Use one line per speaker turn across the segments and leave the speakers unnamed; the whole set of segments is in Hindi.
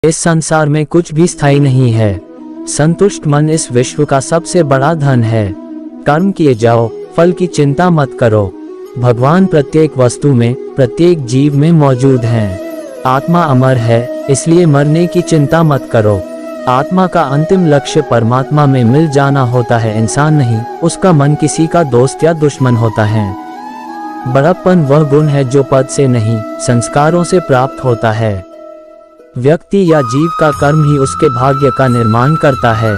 इस संसार में कुछ भी स्थायी नहीं है। संतुष्ट मन इस विश्व का सबसे बड़ा धन है। कर्म किए जाओ, फल की चिंता मत करो। भगवान प्रत्येक वस्तु में, प्रत्येक जीव में मौजूद हैं। आत्मा अमर है, इसलिए मरने की चिंता मत करो। आत्मा का अंतिम लक्ष्य परमात्मा में मिल जाना होता है, इंसान नहीं। उसका मन किसी का दोस्त या दुश्मन होता है। बड़प्पन वह गुण है जो पद से नहीं, संस्कारों से प्राप्त होता है। व्यक्ति या जीव का कर्म ही उसके भाग्य का निर्माण करता है।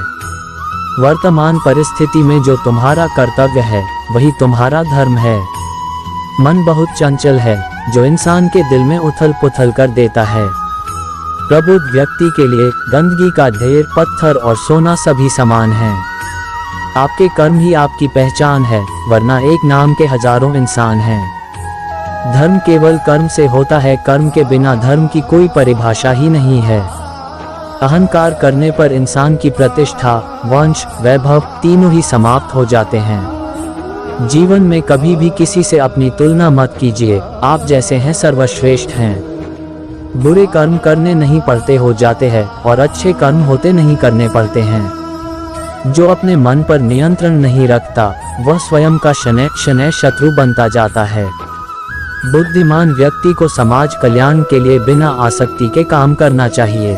वर्तमान परिस्थिति में जो तुम्हारा कर्तव्य है, वही तुम्हारा धर्म है। मन बहुत चंचल है, जो इंसान के दिल में उथल पुथल कर देता है। प्रबुद्ध व्यक्ति के लिए गंदगी का ढेर, पत्थर और सोना सभी समान हैं। आपके कर्म ही आपकी पहचान है, वरना एक नाम के हजारों इंसान हैं। धर्म केवल कर्म से होता है, कर्म के बिना धर्म की कोई परिभाषा ही नहीं है। अहंकार करने पर इंसान की प्रतिष्ठा, वंश, वैभव तीनों ही समाप्त हो जाते हैं। जीवन में कभी भी किसी से अपनी तुलना मत कीजिए, आप जैसे हैं सर्वश्रेष्ठ हैं। बुरे कर्म करने नहीं पड़ते हो जाते हैं, और अच्छे कर्म होते नहीं करने पड़ते हैं। जो अपने मन पर नियंत्रण नहीं रखता, वह स्वयं का शनै शनै शत्रु बनता जाता है। बुद्धिमान व्यक्ति को समाज कल्याण के लिए बिना आसक्ति के काम करना चाहिए।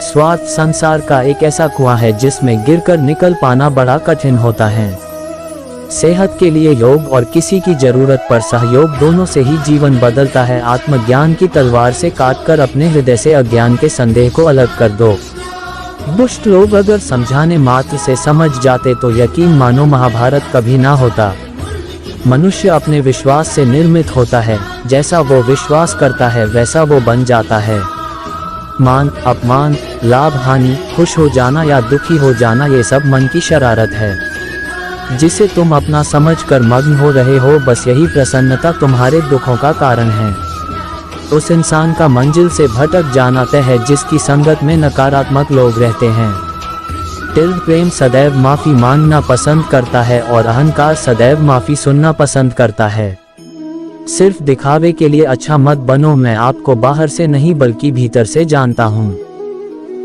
स्वार्थ संसार का एक ऐसा कुआं है जिसमें गिरकर निकल पाना बड़ा कठिन होता है। सेहत के लिए योग और किसी की जरूरत पर सहयोग, दोनों से ही जीवन बदलता है। आत्मज्ञान की तलवार से काटकर अपने हृदय से अज्ञान के संदेह को अलग कर दो। दुष्ट लोग अगर समझाने मात्र से समझ जाते तो यकीन मानो महाभारत कभी ना होता। मनुष्य अपने विश्वास से निर्मित होता है, जैसा वो विश्वास करता है वैसा वो बन जाता है। मान अपमान, लाभ हानि, खुश हो जाना या दुखी हो जाना, ये सब मन की शरारत है जिसे तुम अपना समझकर मग्न हो रहे हो। बस यही प्रसन्नता तुम्हारे दुखों का कारण है। उस इंसान का मंजिल से भटक जाना तय है जिसकी संगत में नकारात्मक लोग रहते हैं। प्रेम सदैव माफी मांगना पसंद करता है और अहंकार सदैव माफी सुनना पसंद करता है। सिर्फ दिखावे के लिए अच्छा मत बनो। मैं आपको बाहर से नहीं बल्कि भीतर से जानता हूँ।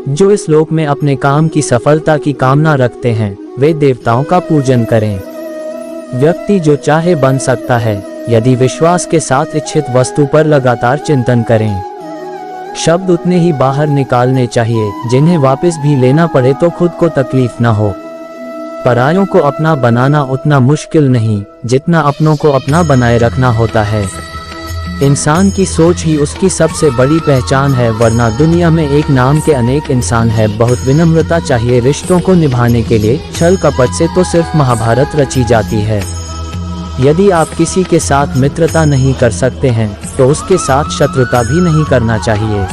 जो इस लोक में अपने काम की सफलता की कामना रखते हैं, वे देवताओं का पूजन करें। व्यक्ति जो चाहे बन सकता है, यदि विश्वास के साथ इच्छित वस्तु पर लगातार चिंतन करें। शब्द उतने ही बाहर निकालने चाहिए जिन्हें वापस भी लेना पड़े तो खुद को तकलीफ न हो। परायों को अपना बनाना उतना मुश्किल नहीं जितना अपनों को अपना बनाए रखना होता है। इंसान की सोच ही उसकी सबसे बड़ी पहचान है, वरना दुनिया में एक नाम के अनेक इंसान है। बहुत विनम्रता चाहिए रिश्तों को निभाने के लिए, छल कपट से तो सिर्फ महाभारत रची जाती है। यदि आप किसी के साथ मित्रता नहीं कर सकते हैं, तो उसके साथ शत्रुता भी नहीं करना चाहिए।